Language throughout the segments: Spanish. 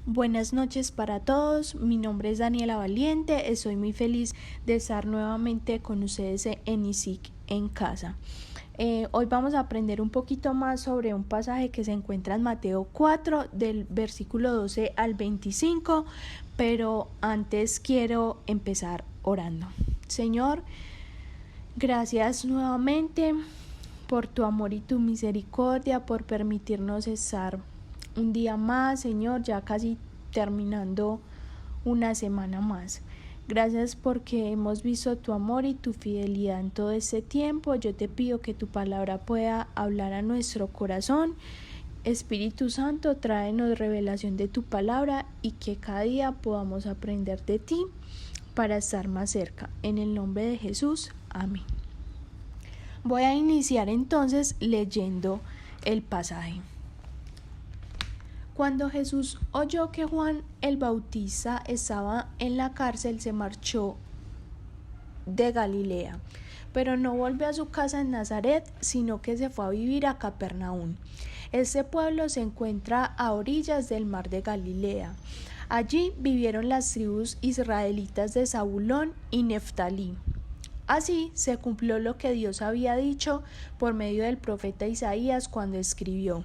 Buenas noches para todos, mi nombre es Daniela Valiente, estoy muy feliz de estar nuevamente con ustedes en ISIC en casa. Hoy vamos a aprender un poquito más sobre un pasaje que se encuentra en Mateo 4 del versículo 12 al 25, pero antes quiero empezar orando. Señor, gracias nuevamente por tu amor y tu misericordia, por permitirnos estar un día más, Señor, ya casi terminando una semana más. Gracias porque hemos visto tu amor y tu fidelidad en todo este tiempo. Yo te pido que tu palabra pueda hablar a nuestro corazón. Espíritu Santo, tráenos revelación de tu palabra y que cada día podamos aprender de ti para estar más cerca. En el nombre de Jesús, amén. Voy a iniciar entonces leyendo el pasaje. Cuando Jesús oyó que Juan el Bautista estaba en la cárcel, se marchó de Galilea, pero no volvió a su casa en Nazaret, sino que se fue a vivir a Capernaum. Este pueblo se encuentra a orillas del mar de Galilea. Allí vivieron las tribus israelitas de Zabulón y Neftalí. Así se cumplió lo que Dios había dicho por medio del profeta Isaías cuando escribió: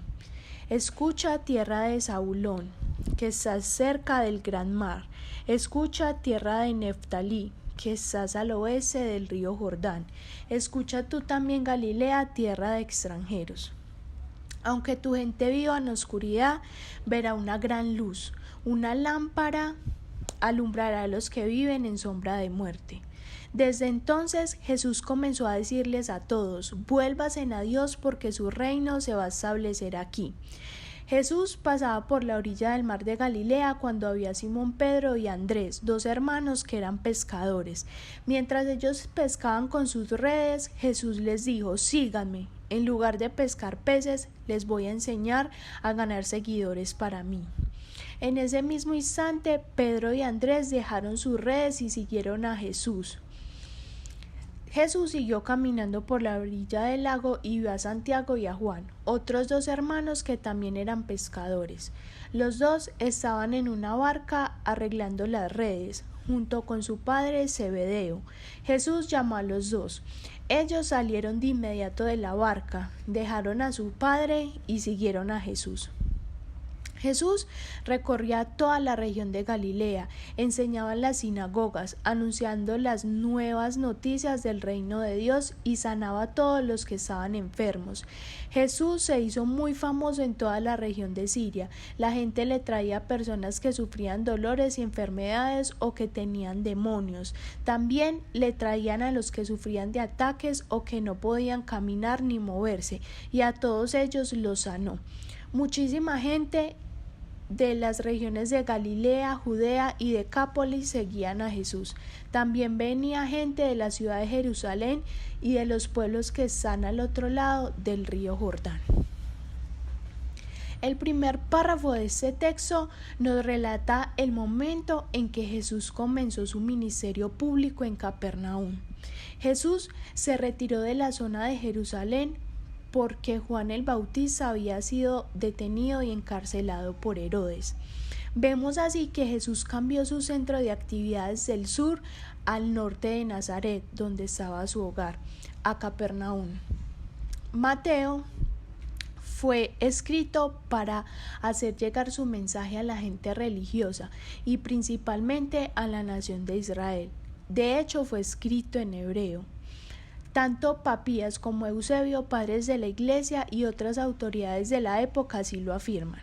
Escucha, tierra de Zabulón, que estás cerca del gran mar. Escucha, tierra de Neftalí, que estás al oeste del río Jordán. Escucha tú también, Galilea, tierra de extranjeros. Aunque tu gente viva en oscuridad, verá una gran luz. Una lámpara alumbrará a los que viven en sombra de muerte. Desde entonces Jesús comenzó a decirles a todos: vuélvanse a Dios, porque su reino se va a establecer aquí. Jesús pasaba por la orilla del mar de Galilea cuando había Simón Pedro y Andrés, dos hermanos que eran pescadores. Mientras ellos pescaban con sus redes, Jesús les dijo: síganme. En lugar de pescar peces, les voy a enseñar a ganar seguidores para mí. En ese mismo instante, Pedro y Andrés dejaron sus redes y siguieron a Jesús. Jesús siguió caminando por la orilla del lago y vio a Santiago y a Juan, otros dos hermanos que también eran pescadores. Los dos estaban en una barca arreglando las redes, junto con su padre Zebedeo. Jesús llamó a los dos. Ellos salieron de inmediato de la barca, dejaron a su padre y siguieron a Jesús. Jesús recorría toda la región de Galilea, enseñaba en las sinagogas, anunciando las nuevas noticias del reino de Dios y sanaba a todos los que estaban enfermos. Jesús se hizo muy famoso en toda la región de Siria. La gente le traía a personas que sufrían dolores y enfermedades o que tenían demonios. También le traían a los que sufrían de ataques o que no podían caminar ni moverse, y a todos ellos los sanó. Muchísima gente de las regiones de Galilea, Judea y Decápolis seguían a Jesús. También venía gente de la ciudad de Jerusalén y de los pueblos que están al otro lado del río Jordán. El primer párrafo de este texto nos relata el momento en que Jesús comenzó su ministerio público en Capernaum. Jesús se retiró de la zona de Jerusalén porque Juan el Bautista había sido detenido y encarcelado por Herodes. Vemos así que Jesús cambió su centro de actividades del sur al norte de Nazaret, donde estaba su hogar, a Capernaum. Mateo fue escrito para hacer llegar su mensaje a la gente religiosa y principalmente a la nación de Israel. De hecho, fue escrito en hebreo. Tanto Papías como Eusebio, padres de la Iglesia, y otras autoridades de la época así lo afirman.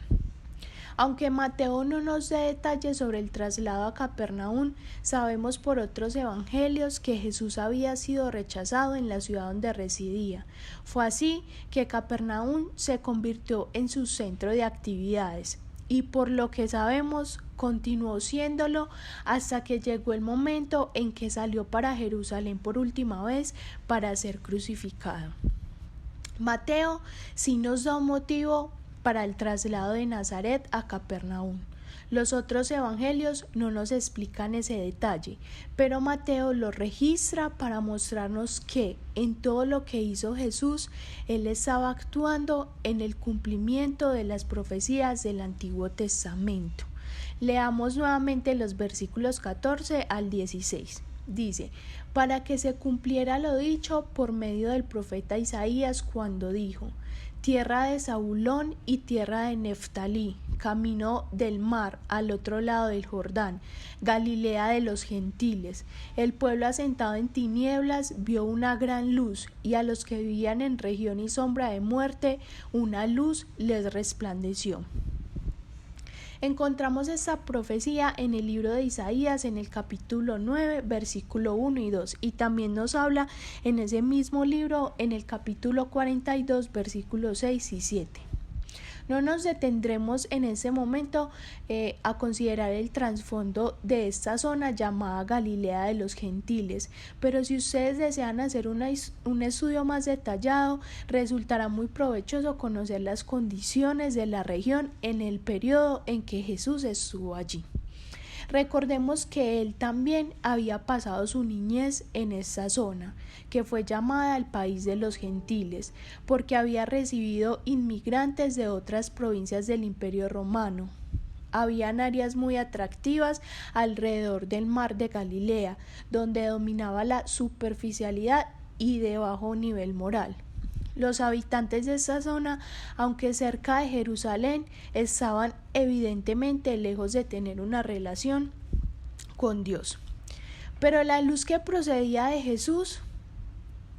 Aunque Mateo no nos dé detalles sobre el traslado a Capernaum, sabemos por otros evangelios que Jesús había sido rechazado en la ciudad donde residía. Fue así que Capernaum se convirtió en su centro de actividades, y por lo que sabemos, continuó siéndolo hasta que llegó el momento en que salió para Jerusalén por última vez para ser crucificado. Mateo sí nos da un motivo para el traslado de Nazaret a Capernaum. Los otros evangelios no nos explican ese detalle, pero Mateo lo registra para mostrarnos que en todo lo que hizo Jesús, él estaba actuando en el cumplimiento de las profecías del Antiguo Testamento. Leamos nuevamente los versículos 14 al 16. Dice: para que se cumpliera lo dicho por medio del profeta Isaías cuando dijo: tierra de Zabulón y tierra de Neftalí, camino del mar al otro lado del Jordán, Galilea de los gentiles. El pueblo asentado en tinieblas vio una gran luz, y a los que vivían en región y sombra de muerte, una luz les resplandeció. Encontramos esta profecía en el libro de Isaías, en el capítulo 9, versículo 1 y 2, y también nos habla en ese mismo libro, en el capítulo 42, versículos 6 y 7. No nos detendremos en este momento a considerar el trasfondo de esta zona llamada Galilea de los gentiles, pero si ustedes desean hacer un estudio más detallado, resultará muy provechoso conocer las condiciones de la región en el periodo en que Jesús estuvo allí. Recordemos que él también había pasado su niñez en esta zona, que fue llamada el país de los gentiles, porque había recibido inmigrantes de otras provincias del Imperio Romano. Habían áreas muy atractivas alrededor del mar de Galilea, donde dominaba la superficialidad y de bajo nivel moral. Los habitantes de esta zona, aunque cerca de Jerusalén, estaban evidentemente lejos de tener una relación con Dios. Pero la luz que procedía de Jesús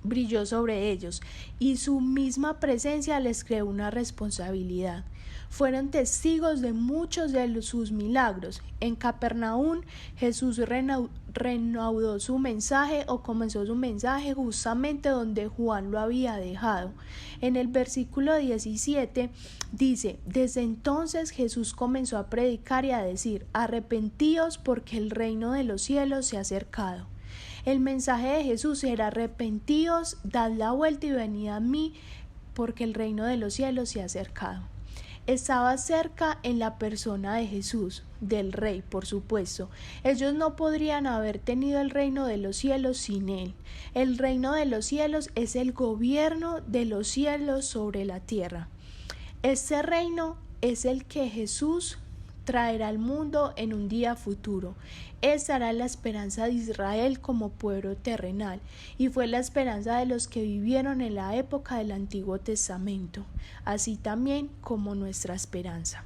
brilló sobre ellos, y su misma presencia les creó una responsabilidad. Fueron testigos de muchos de sus milagros. En Capernaum, Jesús reanudó su mensaje, o comenzó su mensaje justamente donde Juan lo había dejado. En el versículo 17 dice: desde entonces Jesús comenzó a predicar y a decir: arrepentíos, porque el reino de los cielos se ha acercado. El mensaje de Jesús era: arrepentíos, dad la vuelta y venid a mí, porque el reino de los cielos se ha acercado. Estaba cerca en la persona de Jesús, del Rey, por supuesto. Ellos no podrían haber tenido el reino de los cielos sin él. El reino de los cielos es el gobierno de los cielos sobre la tierra. Este reino es el que Jesús traerá al mundo en un día futuro. Esa era la esperanza de Israel como pueblo terrenal, y fue la esperanza de los que vivieron en la época del Antiguo Testamento, así también como nuestra esperanza.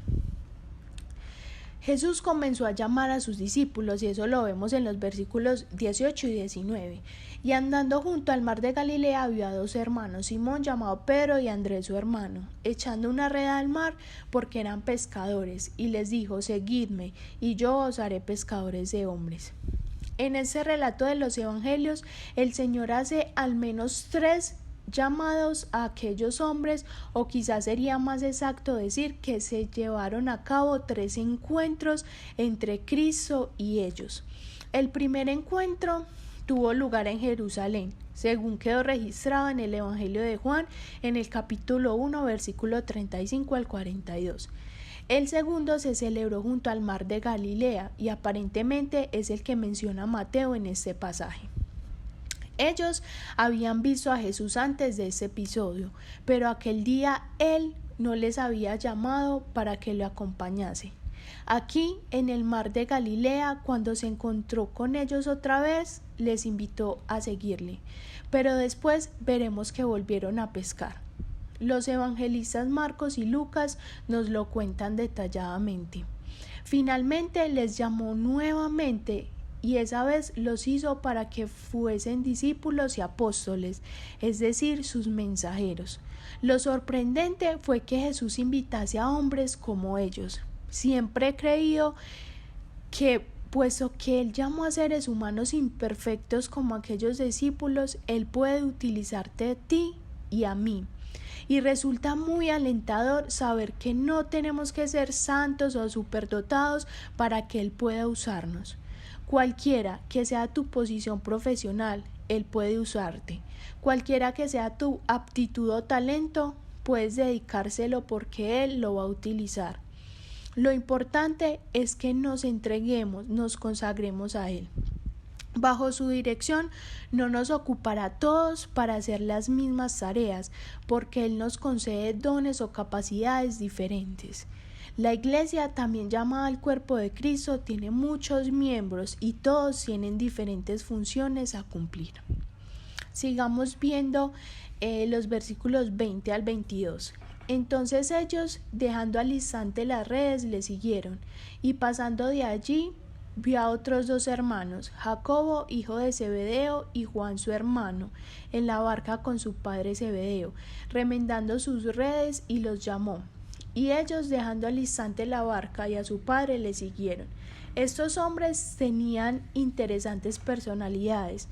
Jesús comenzó a llamar a sus discípulos, y eso lo vemos en los versículos 18 y 19. Y andando junto al mar de Galilea vio a dos hermanos, Simón llamado Pedro y Andrés su hermano, echando una red al mar porque eran pescadores, y les dijo: seguidme, y yo os haré pescadores de hombres. En ese relato de los evangelios, el Señor hace al menos 3 llamados a aquellos hombres, o quizás sería más exacto decir que se llevaron a cabo 3 encuentros entre Cristo y ellos. El primer encuentro tuvo lugar en Jerusalén, según quedó registrado en el Evangelio de Juan, en el capítulo 1, versículo 35 al 42. El segundo se celebró junto al mar de Galilea, y aparentemente es el que menciona Mateo en este pasaje. Ellos habían visto a Jesús antes de ese episodio, pero aquel día él no les había llamado para que lo acompañase. Aquí, en el mar de Galilea, cuando se encontró con ellos otra vez, les invitó a seguirle, pero después veremos que volvieron a pescar. Los evangelistas Marcos y Lucas nos lo cuentan detalladamente. Finalmente les llamó nuevamente, y esa vez los hizo para que fuesen discípulos y apóstoles, es decir, sus mensajeros. Lo sorprendente fue que Jesús invitase a hombres como ellos. Siempre he creído que, puesto que Él llamó a seres humanos imperfectos como aquellos discípulos, Él puede utilizarte a ti y a mí. Y resulta muy alentador saber que no tenemos que ser santos o superdotados para que Él pueda usarnos. Cualquiera que sea tu posición profesional, Él puede usarte. Cualquiera que sea tu aptitud o talento, puedes dedicárselo porque Él lo va a utilizar. Lo importante es que nos entreguemos, nos consagremos a Él. Bajo su dirección no nos ocupará a todos para hacer las mismas tareas, porque Él nos concede dones o capacidades diferentes. La iglesia, también llamada el cuerpo de Cristo, tiene muchos miembros y todos tienen diferentes funciones a cumplir. Sigamos viendo los versículos 20 al 22. Entonces ellos, dejando al instante las redes, le siguieron, y pasando de allí, vio a otros 2 hermanos, Jacobo, hijo de Zebedeo, y Juan su hermano, en la barca con su padre Zebedeo, remendando sus redes, y los llamó. Y ellos, dejando al instante la barca y a su padre, le siguieron. Estos hombres tenían interesantes personalidades.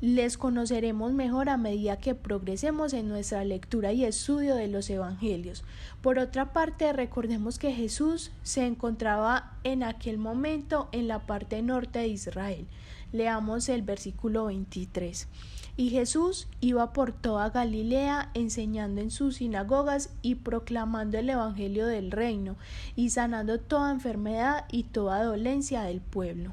Les conoceremos mejor a medida que progresemos en nuestra lectura y estudio de los evangelios. Por otra parte, recordemos que Jesús se encontraba en aquel momento en la parte norte de Israel. Leamos el versículo 23. Y Jesús iba por toda Galilea, enseñando en sus sinagogas y proclamando el evangelio del reino, y sanando toda enfermedad y toda dolencia del pueblo.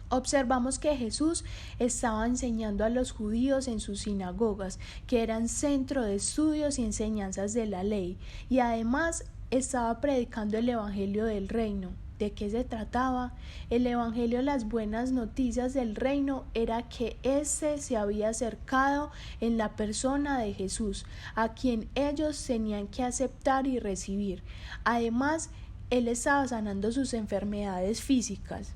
Observamos que Jesús estaba enseñando a los judíos en sus sinagogas, que eran centro de estudios y enseñanzas de la ley, y además estaba predicando el evangelio del reino. ¿De qué se trataba? El evangelio, las buenas noticias del reino, era que éste se había acercado en la persona de Jesús, a quien ellos tenían que aceptar y recibir. Además, él estaba sanando sus enfermedades físicas.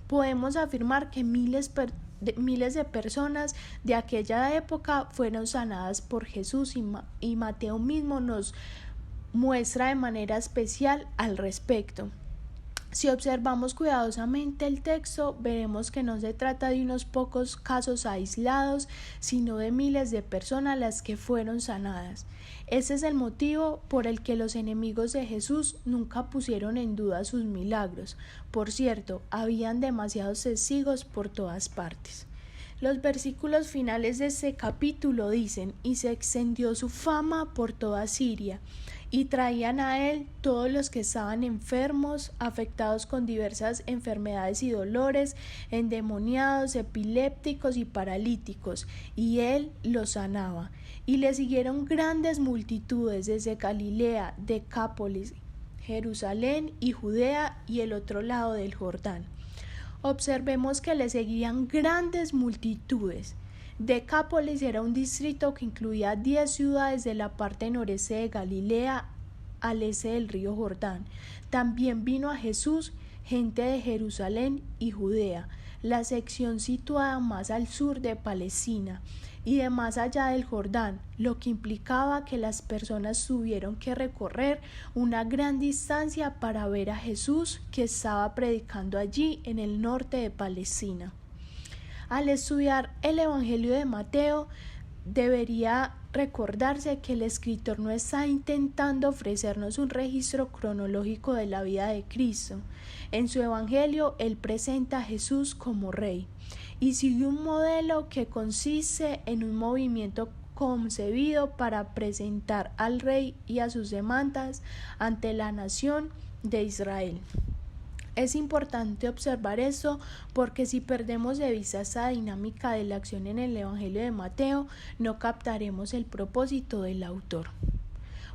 Podemos afirmar que miles de personas de aquella época fueron sanadas por Jesús, y Mateo mismo nos muestra de manera especial al respecto. Si observamos cuidadosamente el texto, veremos que no se trata de unos pocos casos aislados, sino de miles de personas las que fueron sanadas. Ese es el motivo por el que los enemigos de Jesús nunca pusieron en duda sus milagros. Por cierto, habían demasiados testigos por todas partes. Los versículos finales de este capítulo dicen: y se extendió su fama por toda Siria, y traían a él todos los que estaban enfermos, afectados con diversas enfermedades y dolores, endemoniados, epilépticos y paralíticos, y él los sanaba. Y le siguieron grandes multitudes desde Galilea, Decápolis, Jerusalén y Judea y el otro lado del Jordán. Observemos que le seguían grandes multitudes. Decápolis era un distrito que incluía 10 ciudades de la parte noreste de Galilea al este del río Jordán. También vino a Jesús gente de Jerusalén y Judea, la sección situada más al sur de Palestina y de más allá del Jordán, lo que implicaba que las personas tuvieron que recorrer una gran distancia para ver a Jesús, que estaba predicando allí en el norte de Palestina. Al estudiar el Evangelio de Mateo, debería recordarse que el escritor no está intentando ofrecernos un registro cronológico de la vida de Cristo. En su Evangelio, él presenta a Jesús como rey y sigue un modelo que consiste en un movimiento concebido para presentar al rey y a sus demandas ante la nación de Israel. Es importante observar eso porque si perdemos de vista esta dinámica de la acción en el Evangelio de Mateo, no captaremos el propósito del autor.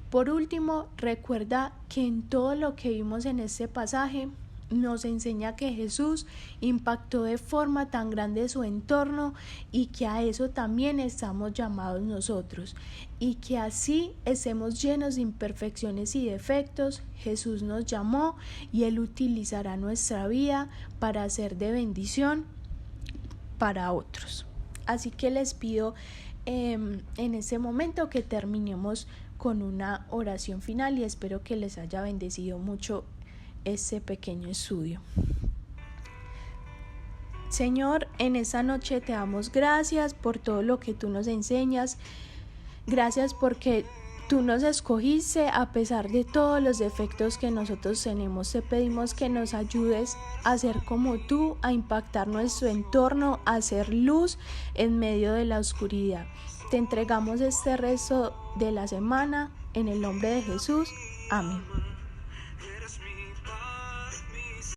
Por último, recuerda que en todo lo que vimos en este pasaje, nos enseña que Jesús impactó de forma tan grande su entorno y que a eso también estamos llamados nosotros, y que así estemos llenos de imperfecciones y defectos. Jesús nos llamó y Él utilizará nuestra vida para ser de bendición para otros. Así que les pido en este momento que terminemos con una oración final y espero que les haya bendecido mucho este pequeño estudio. Señor, en esta noche te damos gracias por todo lo que tú nos enseñas. Gracias porque tú nos escogiste a pesar de todos los defectos que nosotros tenemos. Te pedimos que nos ayudes a ser como tú, a impactar nuestro entorno, a hacer luz en medio de la oscuridad. Te entregamos este resto de la semana en el nombre de Jesús. Amén.